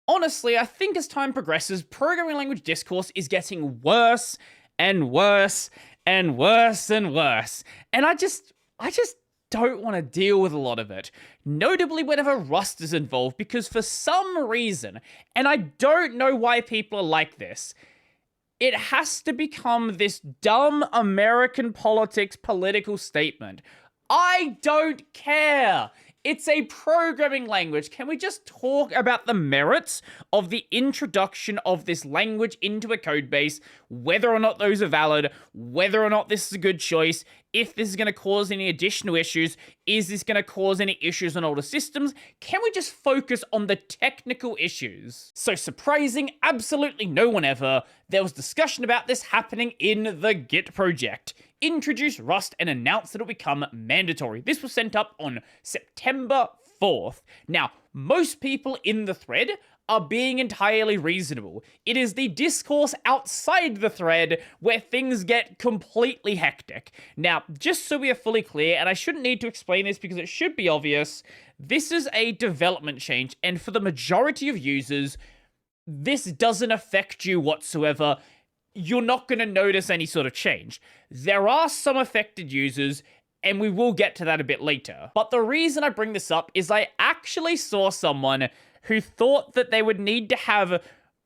Honestly, I think as time progresses, programming language discourse is getting worse and worse and worse and worse. And I just don't want to deal with a lot of it. Notably whenever Rust is involved, because for some reason, and I don't know why people are like this, it has to become this dumb American politics political statement. I don't care. It's a programming language. Can we just talk about the merits of the introduction of this language into a codebase, whether or not those are valid, whether or not this is a good choice, if this is going to cause any additional issues, is this going to cause any issues on older systems? Can we just focus on the technical issues? So surprising, absolutely no one ever, there was discussion about this happening in the Git project. Introduce Rust and announce that it'll become mandatory. This was sent up on September 4th. Now, most people in the thread are being entirely reasonable. It is the discourse outside the thread where things get completely hectic. Now, just so we are fully clear, and I shouldn't need to explain this because it should be obvious, this is a development change, and for the majority of users, this doesn't affect you whatsoever. You're not going to notice any sort of change. There are some affected users, and we will get to that a bit later. But the reason I bring this up is I actually saw someone who thought that they would need to have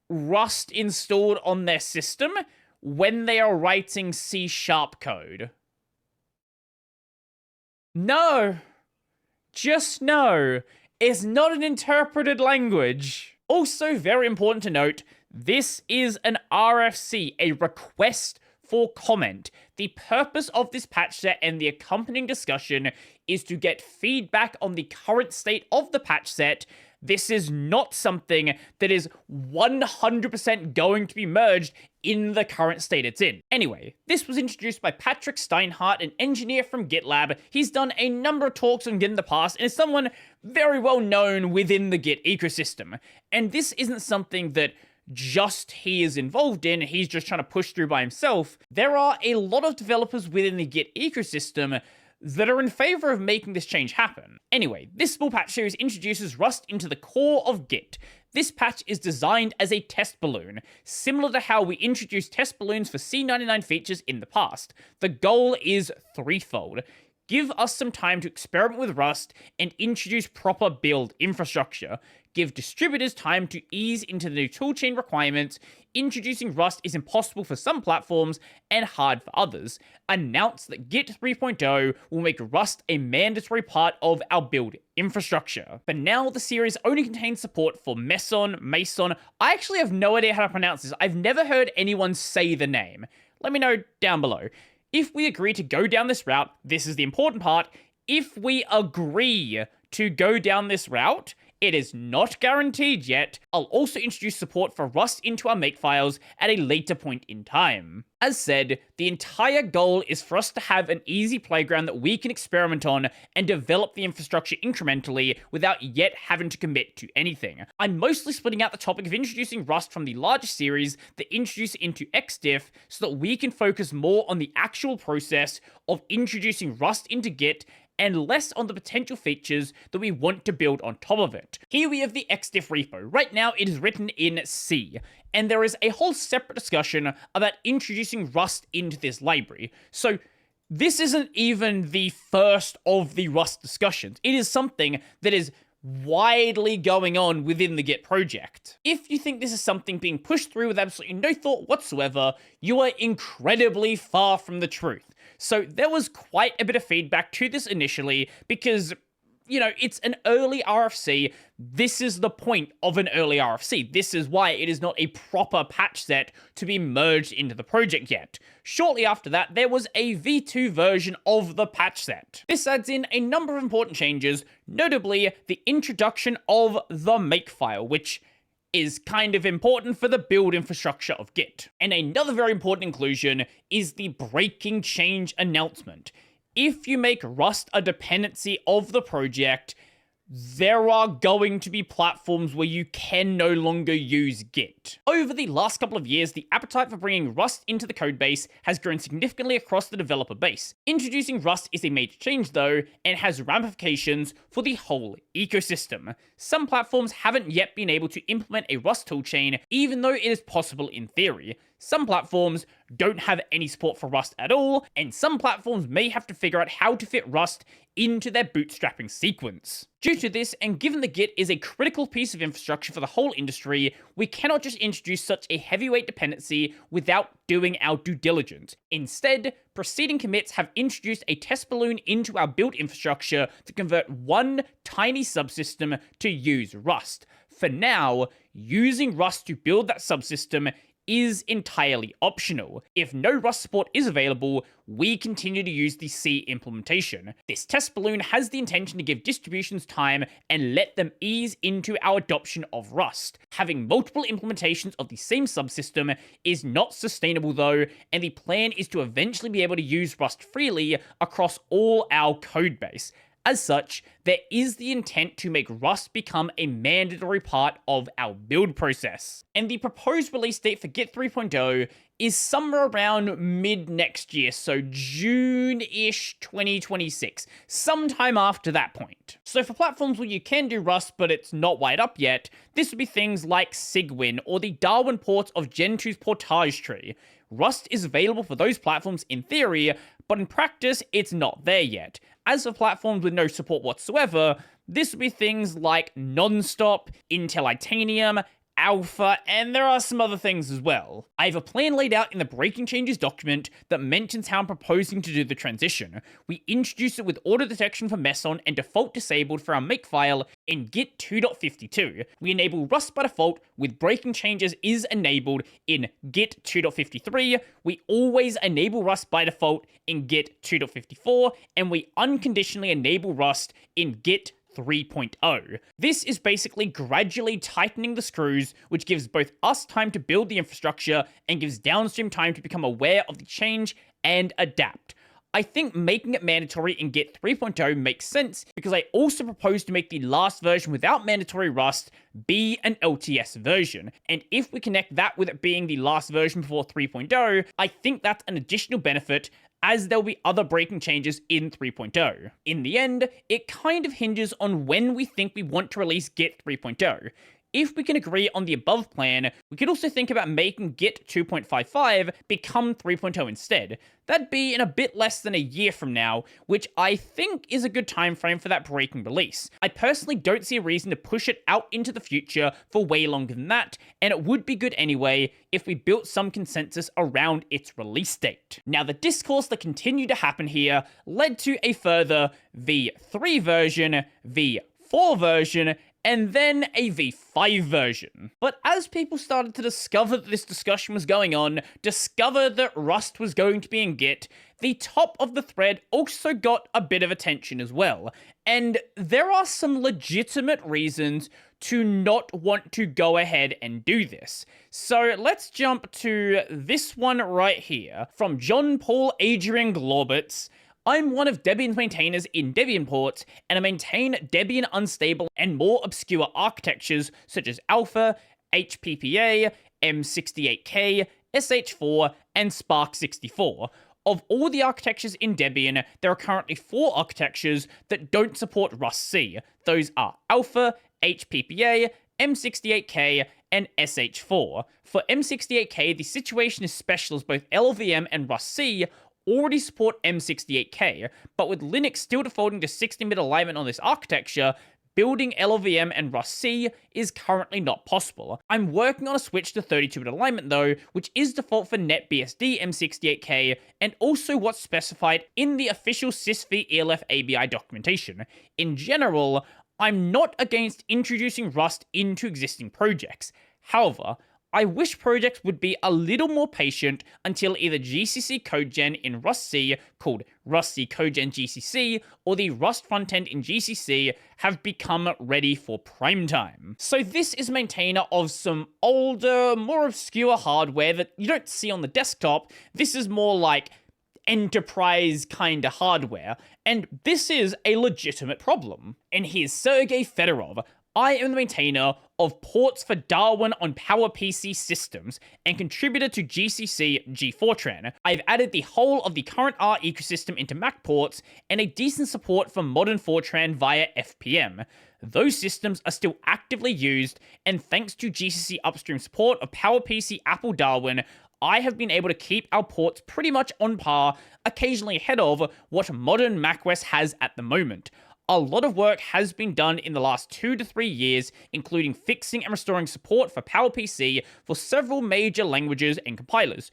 Rust installed on their system when they are writing C# code. No. Just no. It's not an interpreted language. Also, very important to note, this is an RFC, a request for comment. The purpose of this patch set and the accompanying discussion is to get feedback on the current state of the patch set. This is not something that is 100% going to be merged in the current state it's in. Anyway, this was introduced by Patrick Steinhardt, an engineer from GitLab. He's done a number of talks on Git in the past and is someone very well known within the Git ecosystem. And this isn't something that just he is involved in, he's just trying to push through by himself. There are a lot of developers within the Git ecosystem that are in favor of making this change happen. Anyway, this small patch series introduces Rust into the core of Git. This patch is designed as a test balloon, similar to how we introduced test balloons for C99 features in the past. The goal is threefold. Give us some time to experiment with Rust and introduce proper build infrastructure. Give distributors time to ease into the new toolchain requirements. Introducing Rust is impossible for some platforms and hard for others. Announce that Git 3.0 will make Rust a mandatory part of our build infrastructure. But now the series only contains support for Meson. I actually have no idea how to pronounce this. I've never heard anyone say the name. Let me know down below. If we agree to go down this route, this is the important part, if we agree to go down this route, it is not guaranteed yet. I'll also introduce support for Rust into our makefiles at a later point in time. As said, the entire goal is for us to have an easy playground that we can experiment on and develop the infrastructure incrementally without yet having to commit to anything. I'm mostly splitting out the topic of introducing Rust from the larger series that introduce it into XDiff so that we can focus more on the actual process of introducing Rust into Git and less on the potential features that we want to build on top of it. Here we have the XDiff repo. Right now it is written in C, and there is a whole separate discussion about introducing Rust into this library. So this isn't even the first of the Rust discussions. It is something that is widely going on within the Git project. If you think this is something being pushed through with absolutely no thought whatsoever, you are incredibly far from the truth. So there was quite a bit of feedback to this initially because, you know, it's an early RFC. This is the point of an early RFC. This is why it is not a proper patch set to be merged into the project yet. Shortly after that, there was a V2 version of the patch set. This adds in a number of important changes, notably the introduction of the makefile, which is kind of important for the build infrastructure of Git. And another very important inclusion is the breaking change announcement. If you make Rust a dependency of the project, there are going to be platforms where you can no longer use Git. Over the last couple of years, the appetite for bringing Rust into the codebase has grown significantly across the developer base. Introducing Rust is a major change though, and has ramifications for the whole ecosystem. Some platforms haven't yet been able to implement a Rust toolchain, even though it is possible in theory. Some platforms don't have any support for Rust at all, and some platforms may have to figure out how to fit Rust into their bootstrapping sequence. Due to this, and given that Git is a critical piece of infrastructure for the whole industry, we cannot just introduce such a heavyweight dependency without doing our due diligence. Instead, preceding commits have introduced a test balloon into our build infrastructure to convert one tiny subsystem to use Rust. For now, using Rust to build that subsystem is entirely optional. If no Rust support is available, we continue to use the C implementation. This test balloon has the intention to give distributions time and let them ease into our adoption of Rust. Having multiple implementations of the same subsystem is not sustainable though, and the plan is to eventually be able to use Rust freely across all our codebase. As such, there is the intent to make Rust become a mandatory part of our build process. And the proposed release date for Git 3.0 is somewhere around mid next year, so June-ish 2026, sometime after that point. So for platforms where you can do Rust but it's not wired up yet, this would be things like Cygwin or the Darwin ports of Gen 2's portage tree. Rust is available for those platforms in theory, but in practice, it's not there yet. As for platforms with no support whatsoever, this would be things like Nonstop, Intel Itanium, Alpha, and there are some other things as well. I have a plan laid out in the breaking changes document that mentions how I'm proposing to do the transition. We introduce it with auto detection for Meson and default disabled for our makefile in Git 2.52. We enable Rust by default with breaking changes is enabled in Git 2.53. We always enable Rust by default in Git 2.54, and we unconditionally enable Rust in Git 3.0. This is basically gradually tightening the screws, which gives both us time to build the infrastructure and gives downstream time to become aware of the change and adapt. I think making it mandatory in Git 3.0 makes sense because I also propose to make the last version without mandatory Rust be an LTS version. And if we connect that with it being the last version before 3.0, I think that's an additional benefit, as there'll be other breaking changes in 3.0. In the end, it kind of hinges on when we think we want to release Git 3.0. If we can agree on the above plan, we could also think about making Git 2.55 become 3.0 instead. That'd be in a bit less than a year from now, which I think is a good time frame for that breaking release. I personally don't see a reason to push it out into the future for way longer than that, and it would be good anyway if we built some consensus around its release date. Now, the discourse that continued to happen here led to a further V3 version, V4 version, and then a V5 version. But as people started to discover that this discussion was going on, discover that Rust was going to be in Git, the top of the thread also got a bit of attention as well. And there are some legitimate reasons to not want to go ahead and do this. So let's jump to this one right here from John Paul Adrian Glorbitz. I'm one of Debian's maintainers in Debian ports, and I maintain Debian unstable and more obscure architectures such as Alpha, HPPA, M68K, SH4, and Spark 64. Of all the architectures in Debian, there are currently 4 architectures that don't support Rust C. Those are Alpha, HPPA, M68K, and SH4. For M68K, the situation is special as both LLVM and Rust C already support M68K, but with Linux still defaulting to 16-bit alignment on this architecture, building LLVM and Rust C is currently not possible. I'm working on a switch to 32-bit alignment though, which is default for NetBSD M68K, and also what's specified in the official sysv ELF ABI documentation. In general, I'm not against introducing Rust into existing projects. However, I wish projects would be a little more patient until either GCC CodeGen in Rust C, called Rust C CodeGen GCC, or the Rust frontend in GCC have become ready for prime time. So this is a maintainer of some older, more obscure hardware that you don't see on the desktop. This is more like enterprise kind of hardware, and this is a legitimate problem. And here's Sergey Fedorov. I am the maintainer of ports for Darwin on PowerPC systems and contributor to GCC G4tran. I've added the whole of the current R ecosystem into Mac ports and a decent support for modern Fortran via FPM. Those systems are still actively used, and thanks to GCC upstream support of PowerPC Apple Darwin, I have been able to keep our ports pretty much on par, occasionally ahead of what modern macOS has at the moment. A lot of work has been done in the last 2 to 3 years, including fixing and restoring support for PowerPC for several major languages and compilers.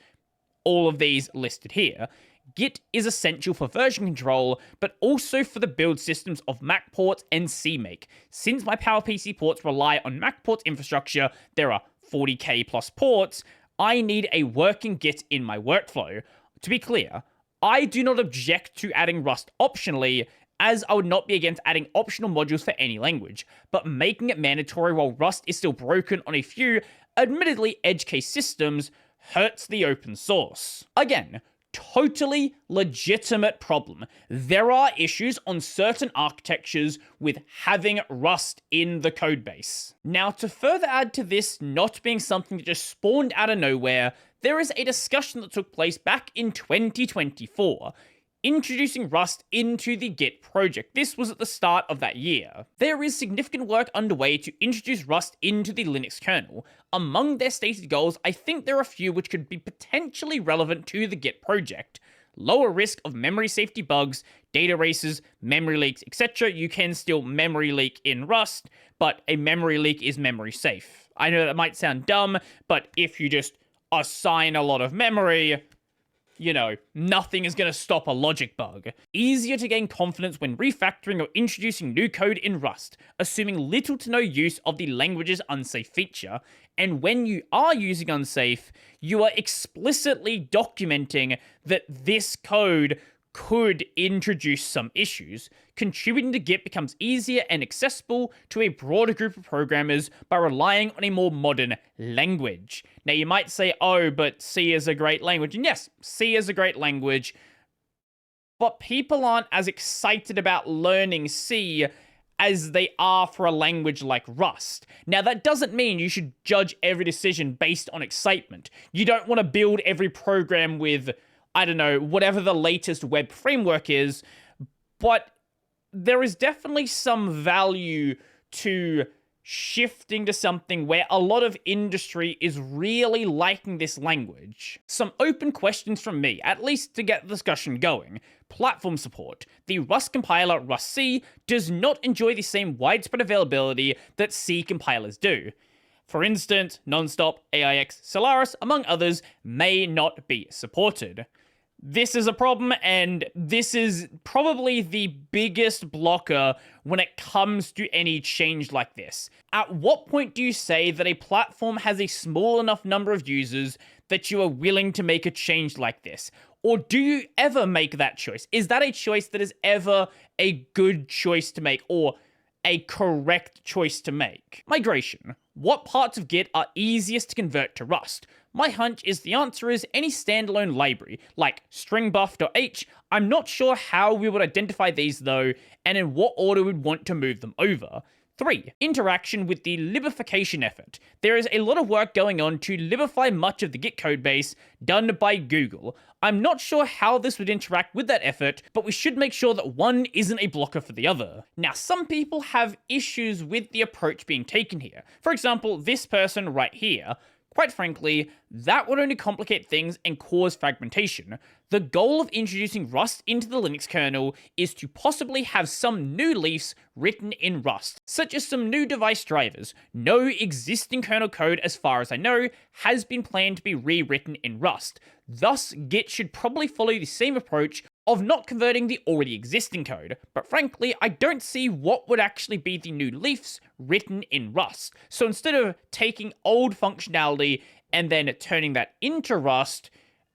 All of these listed here. Git is essential for version control, but also for the build systems of Mac ports and CMake. Since my PowerPC ports rely on Mac ports infrastructure, there are 40k plus ports, I need a working Git in my workflow. To be clear, I do not object to adding Rust optionally, as I would not be against adding optional modules for any language, but making it mandatory while Rust is still broken on a few, admittedly edge case systems, hurts the open source. Again, totally legitimate problem. There are issues on certain architectures with having Rust in the codebase. Now, to further add to this not being something that just spawned out of nowhere, there is a discussion that took place back in 2024. Introducing Rust into the Git project. This was at the start of that year. There is significant work underway to introduce Rust into the Linux kernel. Among their stated goals, I think there are a few which could be potentially relevant to the Git project. Lower risk of memory safety bugs, data races, memory leaks, etc. You can still memory leak in Rust, but a memory leak is memory safe. I know that might sound dumb, but if you just assign a lot of memory, you know, nothing is going to stop a logic bug. Easier to gain confidence when refactoring or introducing new code in Rust, assuming little to no use of the language's unsafe feature. And when you are using unsafe, you are explicitly documenting that this code could introduce some issues. Contributing to Git becomes easier and accessible to a broader group of programmers by relying on a more modern language. Now you might say, oh, but C is a great language. And yes, C is a great language, but people aren't as excited about learning C as they are for a language like Rust. Now that doesn't mean you should judge every decision based on excitement. You don't want to build every program with, I don't know, whatever the latest web framework is, but there is definitely some value to shifting to something where a lot of industry is really liking this language. Some open questions from me, at least to get the discussion going. Platform support. The Rust compiler Rust C does not enjoy the same widespread availability that C compilers do. For instance, Nonstop, AIX, Solaris, among others, may not be supported. This is a problem, and this is probably the biggest blocker when it comes to any change like this. At what point do you say that a platform has a small enough number of users that you are willing to make a change like this? Or do you ever make that choice? Is that a choice that is ever a good choice to make, or a correct choice to make? Migration. What parts of Git are easiest to convert to Rust? My hunch is the answer is any standalone library, like stringbuff.h. I'm not sure how we would identify these though, and in what order we'd want to move them over. 3. Interaction with the libification effort. There is a lot of work going on to libify much of the Git codebase done by Google. I'm not sure how this would interact with that effort, but we should make sure that one isn't a blocker for the other. Now, some people have issues with the approach being taken here. For example, this person right here. Quite frankly, that would only complicate things and cause fragmentation. The goal of introducing Rust into the Linux kernel is to possibly have some new leafs written in Rust, such as some new device drivers. No existing kernel code, as far as I know, has been planned to be rewritten in Rust. Thus, Git should probably follow the same approach of not converting the already existing code, but frankly, I don't see what would actually be the new leafs written in Rust. So instead of taking old functionality and then turning that into Rust,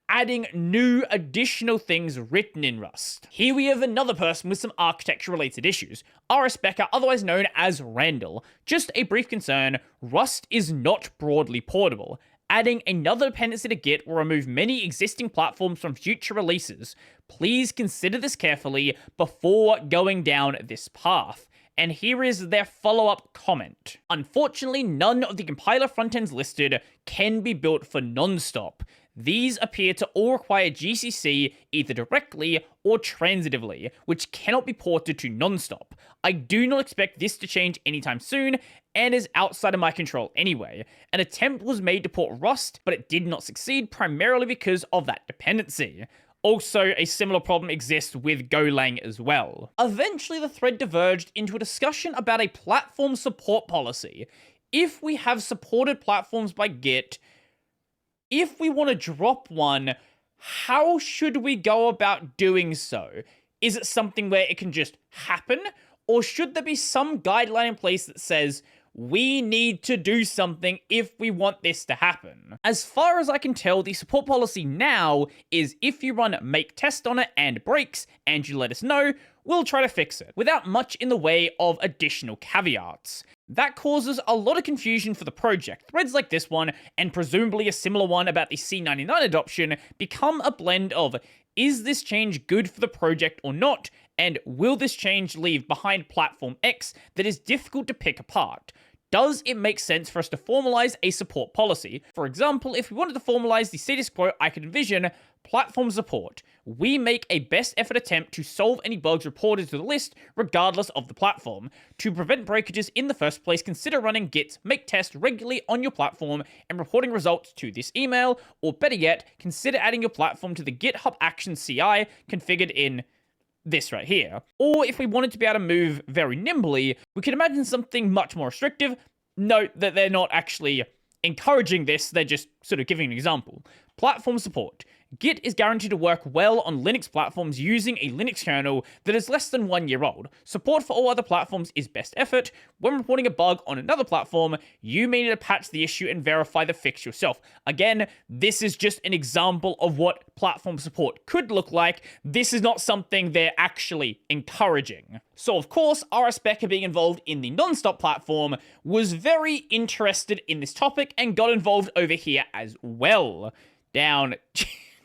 adding new additional things written in Rust. Here we have another person with some architecture-related issues. RS Becker, otherwise known as Randall. Just a brief concern, Rust is not broadly portable. Adding another dependency to Git will remove many existing platforms from future releases. Please consider this carefully before going down this path. And here is their follow-up comment. Unfortunately, none of the compiler frontends listed can be built for Nonstop. These appear to all require GCC either directly or transitively, which cannot be ported to Nonstop. I do not expect this to change anytime soon, and is outside of my control anyway. An attempt was made to port Rust, but it did not succeed primarily because of that dependency. Also, a similar problem exists with Golang as well. Eventually, the thread diverged into a discussion about a platform support policy. If we have supported platforms by Git, if we want to drop one, how should we go about doing so? Is it something where it can just happen? Or should there be some guideline in place that says, we need to do something if we want this to happen? As far as I can tell, the support policy now is if you run make test on it and it breaks, and you let us know, we'll try to fix it, without much in the way of additional caveats. That causes a lot of confusion for the project. Threads like this one, and presumably a similar one about the C99 adoption, become a blend of, is this change good for the project or not, and will this change leave behind platform X that is difficult to pick apart? Does it make sense for us to formalize a support policy? For example, if we wanted to formalize the status quo, I could envision platform support. We make a best effort attempt to solve any bugs reported to the list, regardless of the platform. To prevent breakages in the first place, consider running git make test regularly on your platform and reporting results to this email, or better yet, consider adding your platform to the GitHub Actions CI configured in this right here. Or if we wanted to be able to move very nimbly, we could imagine something much more restrictive. Note that they're not actually encouraging this, they're just sort of giving an example. Platform support. Git is guaranteed to work well on Linux platforms using a Linux kernel that is less than 1 year old. Support for all other platforms is best effort. When reporting a bug on another platform, you may need to patch the issue and verify the fix yourself. Again, this is just an example of what platform support could look like. This is not something they're actually encouraging. So of course, RSpec being involved in the Nonstop platform was very interested in this topic and got involved over here as well. Down...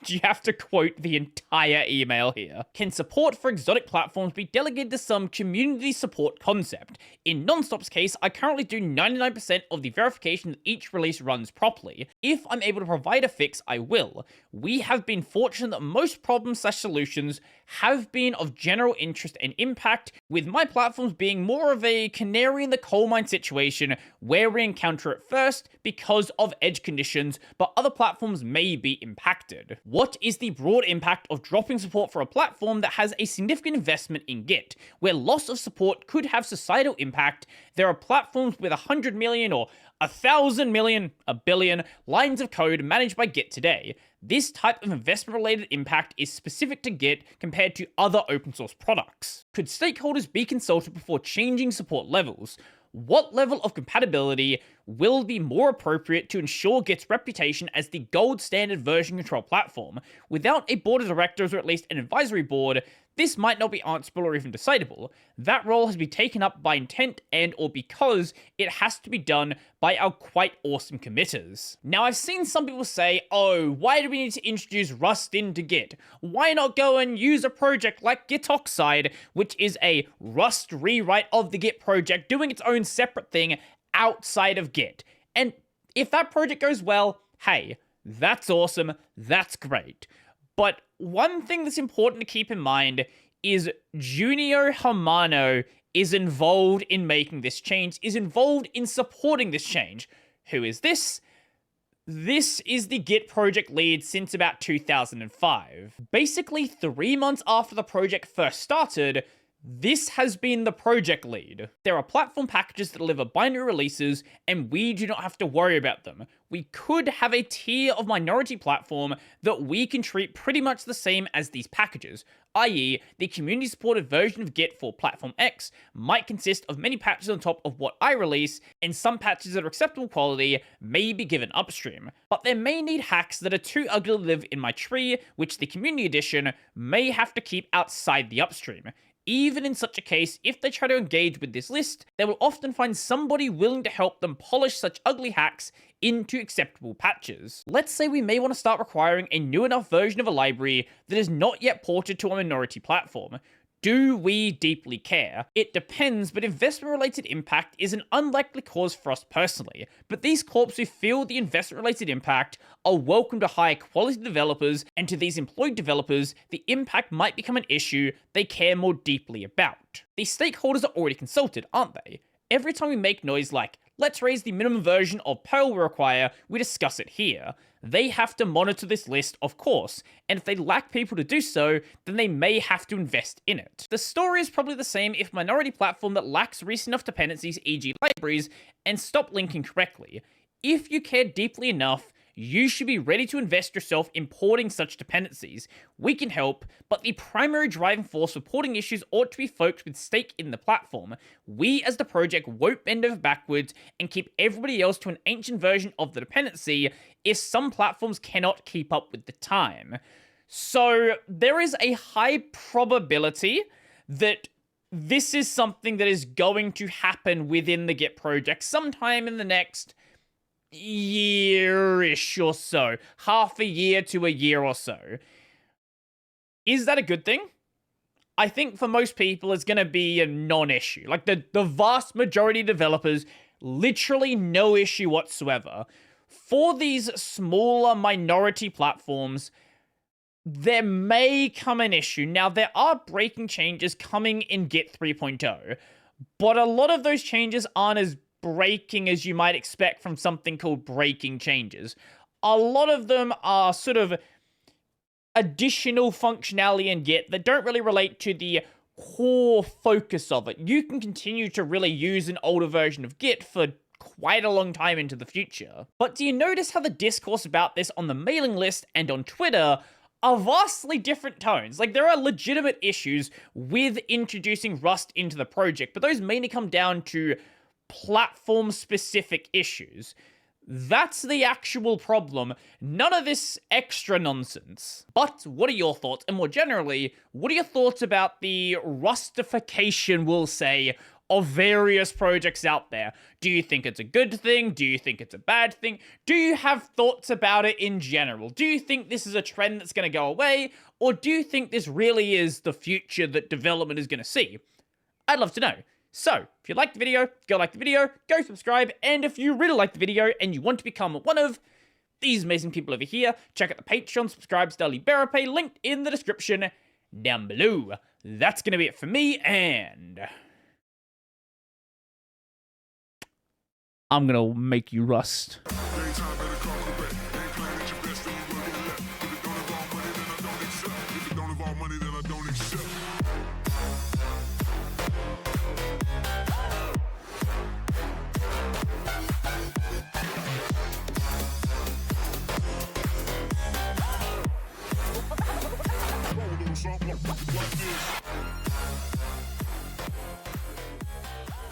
You have to quote the entire email here. Can support for exotic platforms be delegated to some community support concept? In Nonstop's case, I currently do 99% of the verification that each release runs properly. If I'm able to provide a fix, I will. We have been fortunate that most problems/solutions have been of general interest and impact, with my platforms being more of a canary in the coal mine situation where we encounter it first because of edge conditions, but other platforms may be impacted. What is the broad impact of dropping support for a platform that has a significant investment in Git? Where loss of support could have societal impact, there are platforms with 100 million or 1,000 million, a billion lines of code managed by Git today. This type of investment-related impact is specific to Git compared to other open source products. Could stakeholders be consulted before changing support levels? What level of compatibility will be more appropriate to ensure Git's reputation as the gold standard version control platform? Without a board of directors or at least an advisory board, this might not be answerable or even decidable. That role has been taken up by intent and or because it has to be done by our quite awesome committers. Now, I've seen some people say, oh, why do we need to introduce Rust into Git? Why not go and use a project like Gitoxide, which is a Rust rewrite of the Git project doing its own separate thing outside of Git? And if that project goes well, hey, that's awesome, that's great. But one thing that's important to keep in mind is Junio Hamano is involved in making this change, is involved in supporting this change. Who is this? This is the Git project lead since about 2005. Basically, 3 months after the project first started, this has been the project lead. There are platform packages that deliver binary releases, and we do not have to worry about them. We could have a tier of minority platform that we can treat pretty much the same as these packages, i.e. the community-supported version of Git for Platform X might consist of many patches on top of what I release, and some patches that are acceptable quality may be given upstream. But there may need hacks that are too ugly to live in my tree, which the community edition may have to keep outside the upstream. Even in such a case, if they try to engage with this list, they will often find somebody willing to help them polish such ugly hacks into acceptable patches. Let's say we may want to start requiring a new enough version of a library that is not yet ported to a minority platform. Do we deeply care? It depends, but investment-related impact is an unlikely cause for us personally. But these corps who feel the investment-related impact are welcome to hire quality developers, and to these employed developers, the impact might become an issue they care more deeply about. These stakeholders are already consulted, aren't they? Every time we make noise like, let's raise the minimum version of Perl we require, we discuss it here. They have to monitor this list, of course, and if they lack people to do so, then they may have to invest in it. The story is probably the same if a minority platform that lacks recent enough dependencies, e.g. libraries, and stop linking correctly. If you care deeply enough, you should be ready to invest yourself in porting such dependencies. We can help, but the primary driving force for porting issues ought to be folks with stake in the platform. We as the project won't bend over backwards and keep everybody else to an ancient version of the dependency if some platforms cannot keep up with the time. So there is a high probability that this is something that is going to happen within the Git project sometime in the next year-ish or so. Half a year to a year or so. Is that a good thing? I think for most people it's going to be a non-issue. Like the vast majority of developers, literally no issue whatsoever. For these smaller minority platforms, there may come an issue. Now, there are breaking changes coming in Git 3.0, but a lot of those changes aren't as breaking as you might expect from something called breaking changes. A lot of them are sort of additional functionality in Git that don't really relate to the core focus of it. You can continue to really use an older version of Git for quite a long time into the future. But do you notice how the discourse about this on the mailing list and on Twitter are vastly different tones? Like, there are legitimate issues with introducing Rust into the project, but those mainly come down to platform-specific issues. That's the actual problem. None of this extra nonsense. But what are your thoughts? And more generally, what are your thoughts about the Rustification, we'll say, of various projects out there? Do you think it's a good thing? Do you think it's a bad thing? Do you have thoughts about it in general? Do you think this is a trend that's going to go away? Or do you think this really is the future that development is going to see? I'd love to know. So, if you liked the video, go like the video, go subscribe, and if you really like the video and you want to become one of these amazing people over here, check out the Patreon, subscribe to Daily Bearer Pay, linked in the description down below. That's going to be it for me, and I'm going to make you rust.